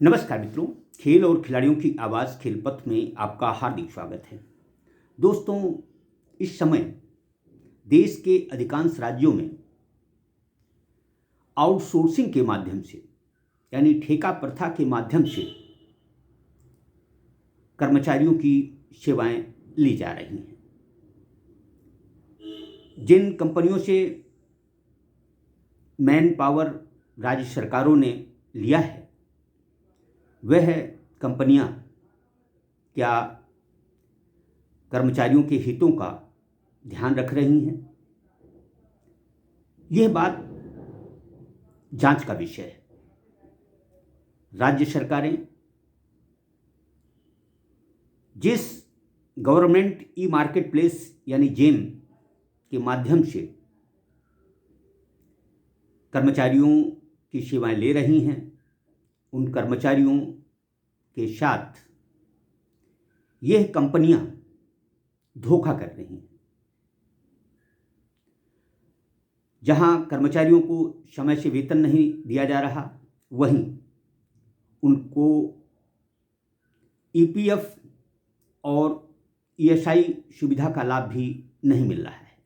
नमस्कार मित्रों, खेल और खिलाड़ियों की आवाज़ खेलपथ में आपका हार्दिक स्वागत है। दोस्तों, इस समय देश के अधिकांश राज्यों में आउटसोर्सिंग के माध्यम से यानी ठेका प्रथा के माध्यम से कर्मचारियों की सेवाएं ली जा रही हैं। जिन कंपनियों से मैन पावर राज्य सरकारों ने लिया है, वह कंपनियां क्या कर्मचारियों के हितों का ध्यान रख रही हैं? यह बात जांच का विषय है। राज्य सरकारें जिस गवर्नमेंट ई मार्केट प्लेस यानी जेम के माध्यम से कर्मचारियों की सेवाएं ले रही हैं, उन कर्मचारियों के साथ यह कंपनियां धोखा कर रही हैं। जहां कर्मचारियों को समय से वेतन नहीं दिया जा रहा, वहीं उनको ईपीएफ और ईएसआई सुविधा का लाभ भी नहीं मिल रहा है।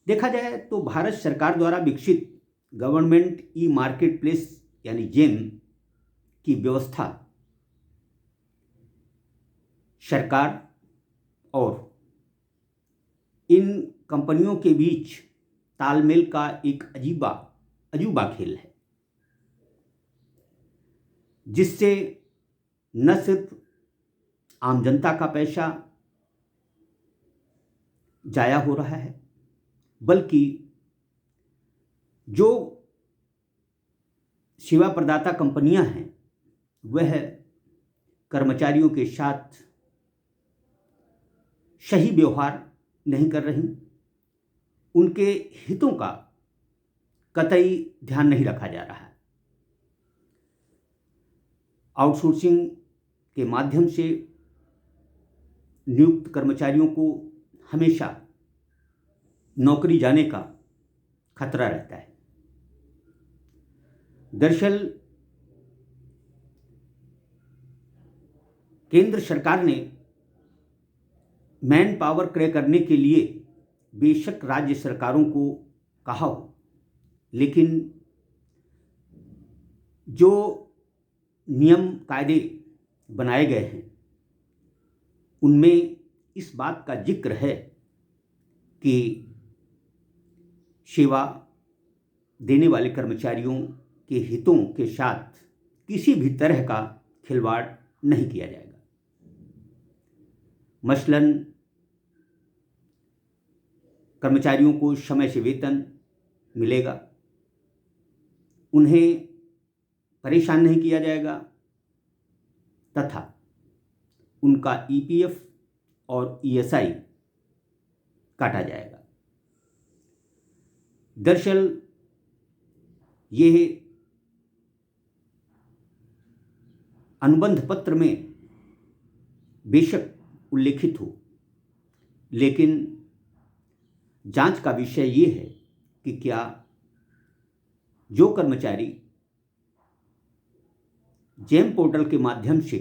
देखा जाए तो भारत सरकार द्वारा विकसित गवर्नमेंट ई मार्केट प्लेस यानी जेम की व्यवस्था सरकार और इन कंपनियों के बीच तालमेल का एक अजूबा खेल है, जिससे न सिर्फ आम जनता का पैसा जाया हो रहा है, बल्कि जो सेवा प्रदाता कंपनियां हैं वह कर्मचारियों के साथ सही व्यवहार नहीं कर रही, उनके हितों का कतई ध्यान नहीं रखा जा रहा है। आउटसोर्सिंग के माध्यम से नियुक्त कर्मचारियों को हमेशा नौकरी जाने का खतरा रहता है। दरअसल केंद्र सरकार ने मैन पावर क्रय करने के लिए बेशक राज्य सरकारों को कहा हो, लेकिन जो नियम कायदे बनाए गए हैं उनमें इस बात का जिक्र है कि सेवा देने वाले कर्मचारियों के हितों के साथ किसी भी तरह का खिलवाड़ नहीं किया जाएगा। मसलन कर्मचारियों को समय से वेतन मिलेगा, उन्हें परेशान नहीं किया जाएगा तथा उनका ईपीएफ और ईएसआई काटा जाएगा। दरअसल यह अनुबंध पत्र में बेशक उल्लेखित हो, लेकिन जांच का विषय ये है कि क्या जो कर्मचारी जेम पोर्टल के माध्यम से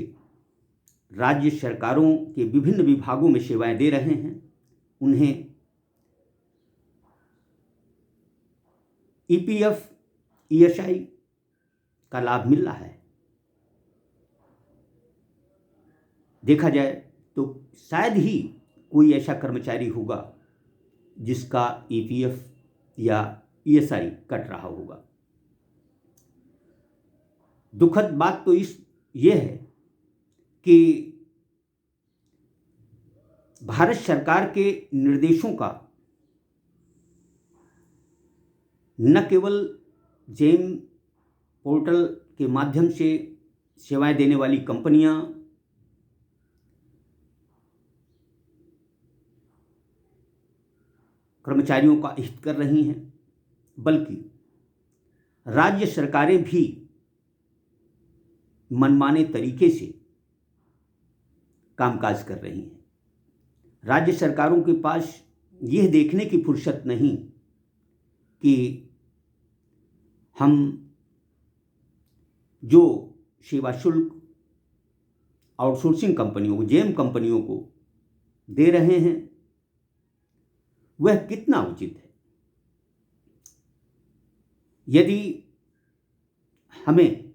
राज्य सरकारों के विभिन्न विभागों में सेवाएं दे रहे हैं, उन्हें ईपीएफ ईएसआई का लाभ मिल रहा है। देखा जाए तो शायद ही कोई ऐसा कर्मचारी होगा जिसका ईपीएफ या ईएसआई कट रहा होगा। दुखद बात तो ये है कि भारत सरकार के निर्देशों का न केवल जेम पोर्टल के माध्यम से सेवाएं देने वाली कंपनियां कर्मचारियों का हित कर रही हैं, बल्कि राज्य सरकारें भी मनमाने तरीके से कामकाज कर रही हैं। राज्य सरकारों के पास यह देखने की फुर्सत नहीं कि हम जो सेवा शुल्क आउटसोर्सिंग कंपनियों को, जेम कंपनियों को दे रहे हैं, वह कितना उचित है। यदि हमें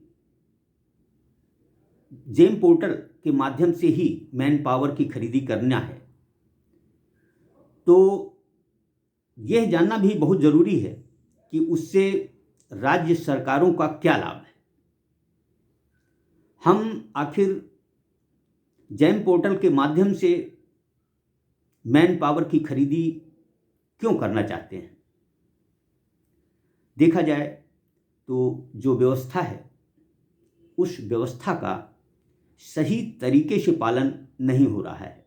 जेम पोर्टल के माध्यम से ही मैन पावर की खरीदी करना है तो यह जानना भी बहुत ज़रूरी है कि उससे राज्य सरकारों का क्या लाभ है। हम आखिर जेम पोर्टल के माध्यम से मैन पावर की खरीदी क्यों करना चाहते हैं। देखा जाए तो जो व्यवस्था है उस व्यवस्था का सही तरीके से पालन नहीं हो रहा है।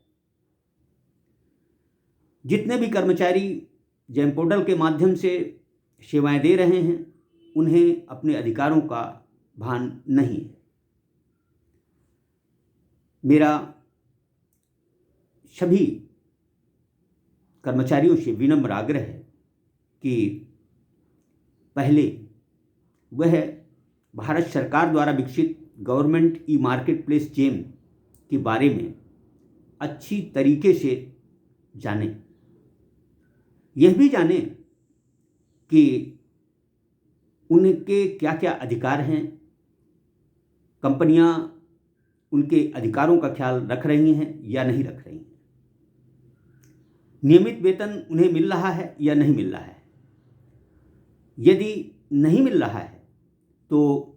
जितने भी कर्मचारी जेम पोर्टल के माध्यम से सेवाएं दे रहे हैं उन्हें अपने अधिकारों का भान नहीं है। मेरा सभी कर्मचारियों से विनम्र आग्रह है कि पहले वह भारत सरकार द्वारा विकसित government e market place GeM के बारे में अच्छी तरीके से जानें। यह भी जानें कि उनके क्या क्या अधिकार हैं, कंपनियां उनके अधिकारों का ख्याल रख रही हैं या नहीं रख रही हैं, नियमित वेतन उन्हें मिल रहा है या नहीं मिल रहा है। यदि नहीं मिल रहा है तो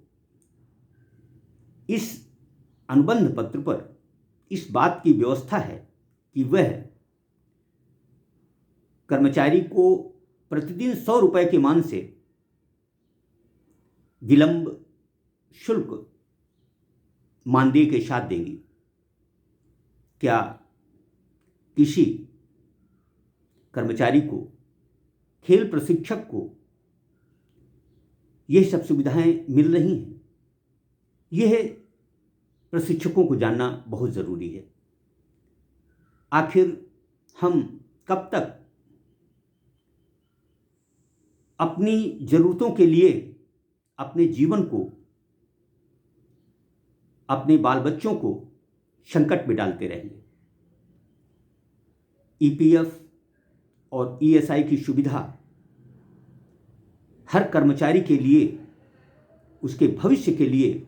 इस अनुबंध पत्र पर इस बात की व्यवस्था है कि वह कर्मचारी को प्रतिदिन 100 रुपये के मान से विलंब शुल्क मानदेय के साथ देंगी। क्या किसी कर्मचारी को, खेल प्रशिक्षक को यह सब सुविधाएं मिल रही हैं? यह प्रशिक्षकों को जानना बहुत ज़रूरी है। आखिर हम कब तक अपनी ज़रूरतों के लिए अपने जीवन को, अपने बाल बच्चों को संकट में डालते रहेंगे। ईपीएफ और ईएसआई की सुविधा हर कर्मचारी के लिए, उसके भविष्य के लिए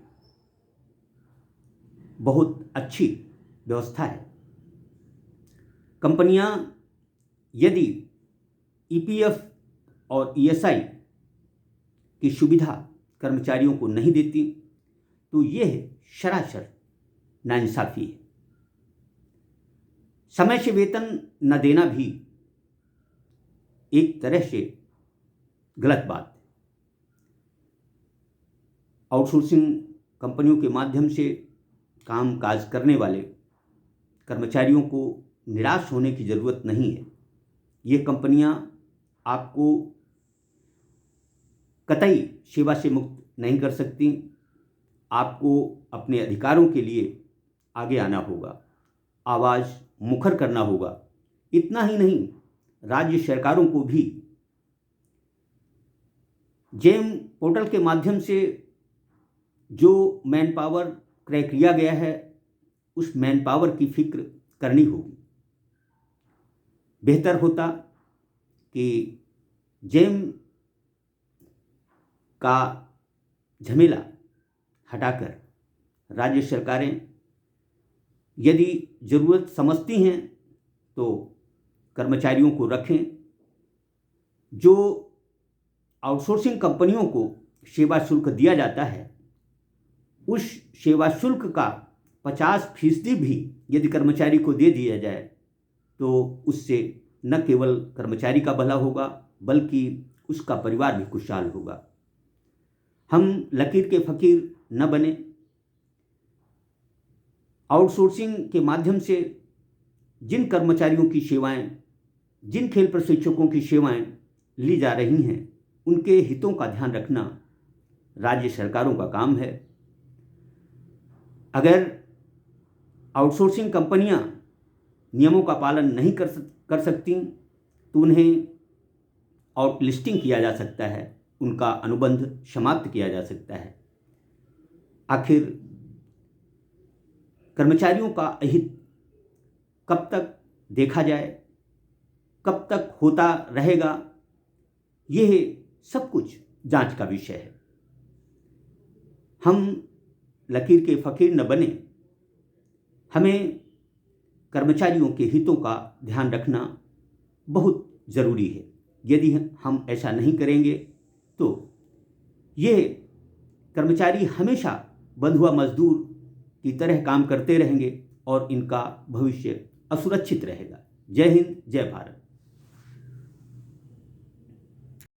बहुत अच्छी व्यवस्था है। कंपनियां यदि ईपीएफ और ईएसआई की सुविधा कर्मचारियों को नहीं देती तो यह सरासर नाइंसाफ़ी है। समय से वेतन न देना भी एक तरह से गलत बात है। आउटसोर्सिंग कंपनियों के माध्यम से काम काज करने वाले कर्मचारियों को निराश होने की ज़रूरत नहीं है। ये कंपनियां आपको कतई सेवा से मुक्त नहीं कर सकती। आपको अपने अधिकारों के लिए आगे आना होगा, आवाज़ मुखर करना होगा। इतना ही नहीं, राज्य सरकारों को भी जेम पोर्टल के माध्यम से जो मैन पावर क्रय किया गया है उस मैन पावर की फिक्र करनी होगी। बेहतर होता कि जेम का झमेला हटाकर राज्य सरकारें यदि ज़रूरत समझती हैं तो कर्मचारियों को रखें। जो आउटसोर्सिंग कंपनियों को सेवा शुल्क दिया जाता है उस सेवा शुल्क का 50% भी यदि कर्मचारी को दे दिया जाए तो उससे न केवल कर्मचारी का भला होगा बल्कि उसका परिवार भी खुशहाल होगा। हम लकीर के फ़कीर न बने। आउटसोर्सिंग के माध्यम से जिन कर्मचारियों की सेवाएं, जिन खेल प्रशिक्षकों की सेवाएं ली जा रही हैं उनके हितों का ध्यान रखना राज्य सरकारों का काम है। अगर आउटसोर्सिंग कंपनियां नियमों का पालन नहीं कर सकती तो उन्हें आउटलिस्टिंग किया जा सकता है, उनका अनुबंध समाप्त किया जा सकता है। आखिर कर्मचारियों का अहित कब तक देखा जाए, कब तक होता रहेगा, यह सब कुछ जांच का विषय है। हम लकीर के फ़कीर न बने, हमें कर्मचारियों के हितों का ध्यान रखना बहुत ज़रूरी है। यदि हम ऐसा नहीं करेंगे तो ये कर्मचारी हमेशा बंधुआ मजदूर की तरह काम करते रहेंगे और इनका भविष्य असुरक्षित रहेगा। जय हिंद, जय भारत।